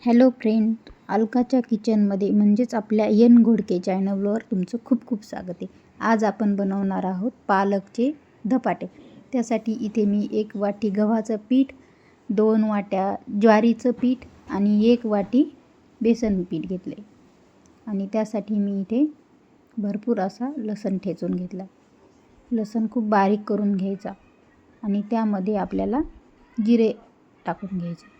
Hello friend, अलकाच्या किचनमध्ये म्हणजेच आपल्या एन घोडके चॅनलवर तुमचं खूप खूप स्वागत आहे. आज आपण बनवणार आहोत पालकचे धपाटे. त्यासाठी इथे मी 1 वाटी गव्हाचं पीठ, 2 वाट्या ज्वारीचं पीठ आणि 1 वाटी बेसन पीठ घेतले. आणि त्यासाठी मी इथे भरपूर असा लसूण ठेचून घेतला. लसूण खूप बारीक करून घ्यायचा आणि त्यामध्ये आपल्याला जिरे टाकून घ्यायचे.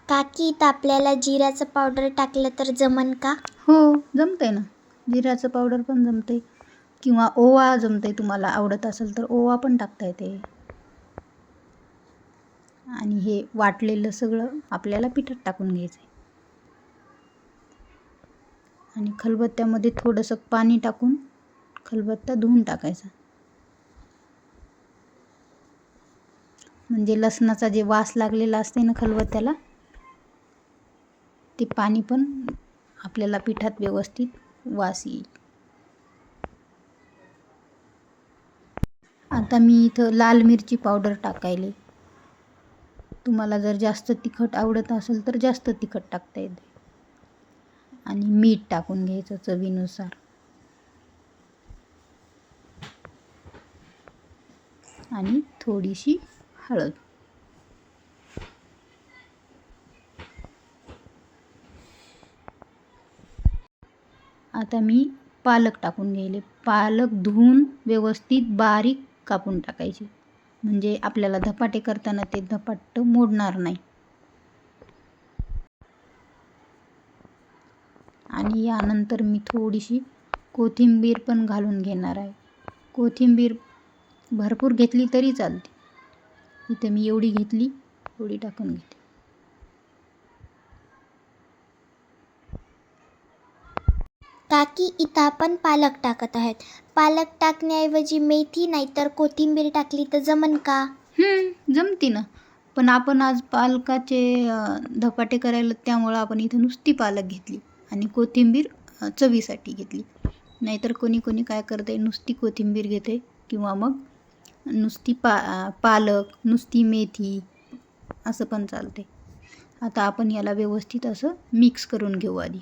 काकी, इथं आपल्याला जिऱ्याचं पावडर टाकलं तर जमन का? हो, जमतंय ना. जिऱ्याचं पावडर पण जमतंय किंवा ओवा जमतंय. तुम्हाला आवडत असेल तर ओवा पण टाकता येते. आणि हे वाटलेलं सगळं आपल्याला पिठात टाकून घ्यायचं आहे. आणि खलबत्त्यामध्ये थोडंसं पाणी टाकून खलबत्ता धुवून टाकायचा. म्हणजे लसणाचा जे वास लागलेला असते ना खलबत्त्याला, ते पाणी पण आपल्याला पिठात व्यवस्थित वास येईल. आता मी इथं लाल मिरची पावडर टाकायले. तुम्हाला जर जास्त तिखट आवडत असेल तर जास्त तिखट टाकता येते. आणि मीठ टाकून घ्यायचं चवीनुसार. आणि थोडीशी हळद. आता मी पालक टाकून घ्यायले. पालक धुवून व्यवस्थित बारीक कापून टाकायचे, म्हणजे आपल्याला धपाटे करताना ते धपाट मोडणार नाही. आणि यानंतर मी थोडीशी कोथिंबीर पण घालून घेणार आहे. कोथिंबीर भरपूर घेतली तरी चालते. इथे मी एवढी घेतली, एवढी टाकून घेते. काकी, इथं आपण पालक टाकत आहेत. पालक टाकण्याऐवजी मेथी नाहीतर कोथिंबीर टाकली तर जमन का? जमती ना. पण आपण आज पालकाचे धपाटे करायला, त्यामुळं आपण इथं नुसती पालक घेतली आणि कोथिंबीर चवीसाठी घेतली. नाहीतर कोणी कोणी काय करते, नुसती कोथिंबीर घेते किंवा मग नुसती पालक, नुसती मेथी असं पण चालते. आता आपण याला व्यवस्थित असं मिक्स करून घेऊ. आधी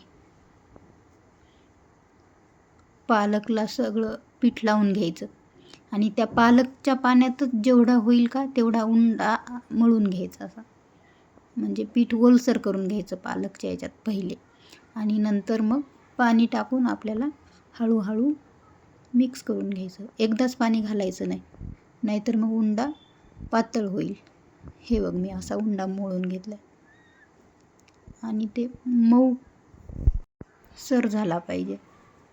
पालकला सगळं पीठ लावून घ्यायचं आणि त्या पालकच्या पाण्यातच जेवढा होईल का तेवढा उंडा मळून घ्यायचा असा. म्हणजे पीठ ओलसर करून घ्यायचं पालकच्या याच्यात पहिले, आणि नंतर मग पाणी टाकून आपल्याला हळूहळू मिक्स करून घ्यायचं. एकदाच पाणी घालायचं नाही, नाहीतर मग उंडा पातळ होईल. हे बघ, मी असा उंडा मळून घेतला आणि ते मऊ सर झाला पाहिजे.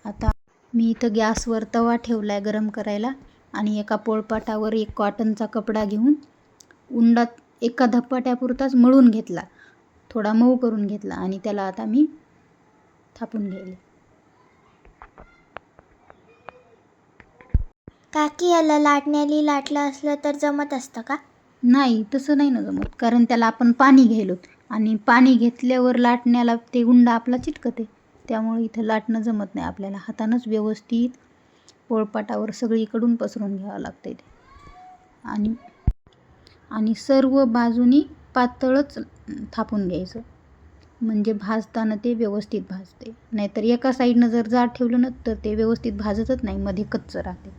आता मी इथं गॅसवर तवा ठेवला आहे गरम करायला आणि एका पोळपाटावर एक कॉटनचा कपडा घेऊन उंडा एका धपाट्यापुरताच मळून घेतला, थोडा मऊ करून घेतला आणि त्याला आता मी थापून घ्यायले. काकी, याला लाटण्याने लाटलं असलं तर जमत असतं का? नाही, तसं नाही ना जमत, कारण त्याला आपण पाणी घ्यायलो आणि पाणी घेतल्यावर लाटण्याला ते उंडा आपला चिटकते. त्यामुळे इथं लाटणं जमत नाही. आपल्याला हातानंच व्यवस्थित पोळपाटावर सगळीकडून पसरून घ्यावं लागते ते. आणि सर्व बाजूनी पातळच थापून घ्यायचं, म्हणजे भाजताना ते व्यवस्थित भाजते. नाहीतर एका साईडनं जर जाड ठेवलं ना तर ते व्यवस्थित भाजतच नाही, मध्ये कच्चं राहते.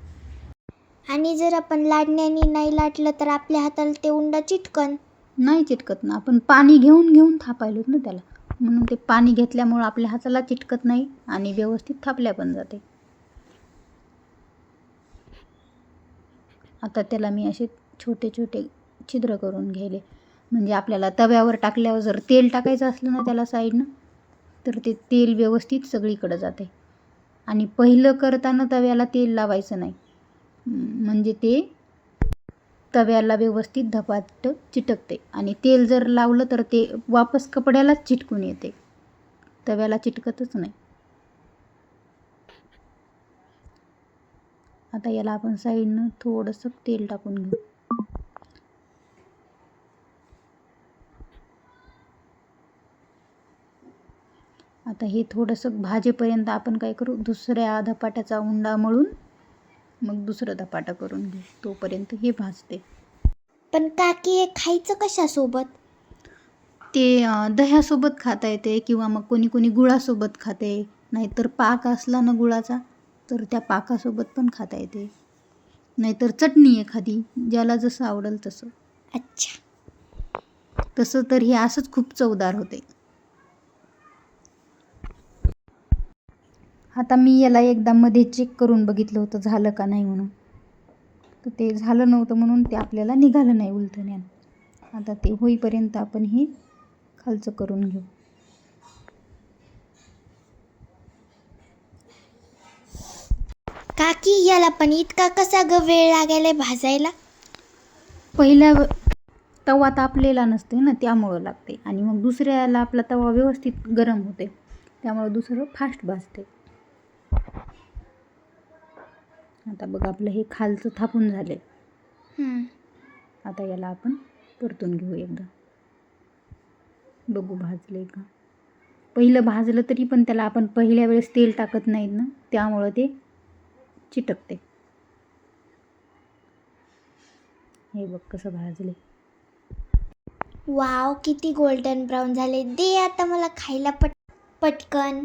आणि जर आपण लाटण्याने नाही लाटलं तर आपल्या हाताला ते उंडा चिटकन? नाही चिटकत ना, आपण पाणी घेऊन घेऊन थापायलोत ना त्याला, म्हणून ते पाणी घेतल्यामुळं आपल्या हाताला चिटकत नाही आणि व्यवस्थित थापल्या पण जाते. आता त्याला मी असे छोटे छोटे छिद्र करून घ्यायले, म्हणजे आपल्याला तव्यावर टाकल्यावर जर तेल टाकायचं असलं ना त्याला साईडनं, तर ते तेल व्यवस्थित सगळीकडे जाते. आणि पहिलं करताना तव्याला तेल लावायचं नाही, म्हणजे ते तव्याला व्यवस्थित धपाट चिटकते. आणि तेल जर लावलं तर ते वापस कपड्यालाच चिटकून येते, तव्याला चिटकतच नाही. आता याला आपण साईडनं थोडंसं तेल टाकून घेऊ. आता हे थोडंसं भाजेपर्यंत आपण काय करू, दुसऱ्या धपाट्याचा उंडा मळून मग दुसरं धपाटा करून घेऊ, तोपर्यंत हे भाजते. पण काकी, हे खायचं कशासोबत? ते दह्यासोबत खाता येते किंवा मग कोणी कोणी गुळासोबत खाते, नाहीतर पाक असला ना गुळाचा तर त्या पाकासोबत पण खाता येते, नाहीतर चटणी एखादी, ज्याला जसं आवडेल तसं. अच्छा. तसं तर हे असंच खूप चवदार होते. आता मी याला एकदा मध्ये चेक करून बघितलं होतं झालं का नाही म्हणून, तर ते झालं नव्हतं म्हणून ते आपल्याला निघालं नाही उलथण्यानं. आता ते होईपर्यंत आपण हे खालचं करून घेऊ. काकी याला पण इतका कसा ग वेळ लागायला भाजायला? पहिल्या तवा तापलेला नसते ना, त्यामुळं लागते. आणि मग दुसऱ्याला आपला तवा व्यवस्थित गरम होते, त्यामुळं दुसरं फास्ट भाजते. आता बघ आपलं हे खालचं थापून झाले. आता याला आपण परतून घेऊ एकदा, बघू भाजले का. पहिलं भाजलं तरी पण त्याला आपण पहिल्या वेळेस तेल टाकत नाहीत ना, त्यामुळं ते चिटकते. हे बघ कसं भाजले. वाव, किती गोल्डन ब्राऊन झाले. दे आता मला खायला पटकन.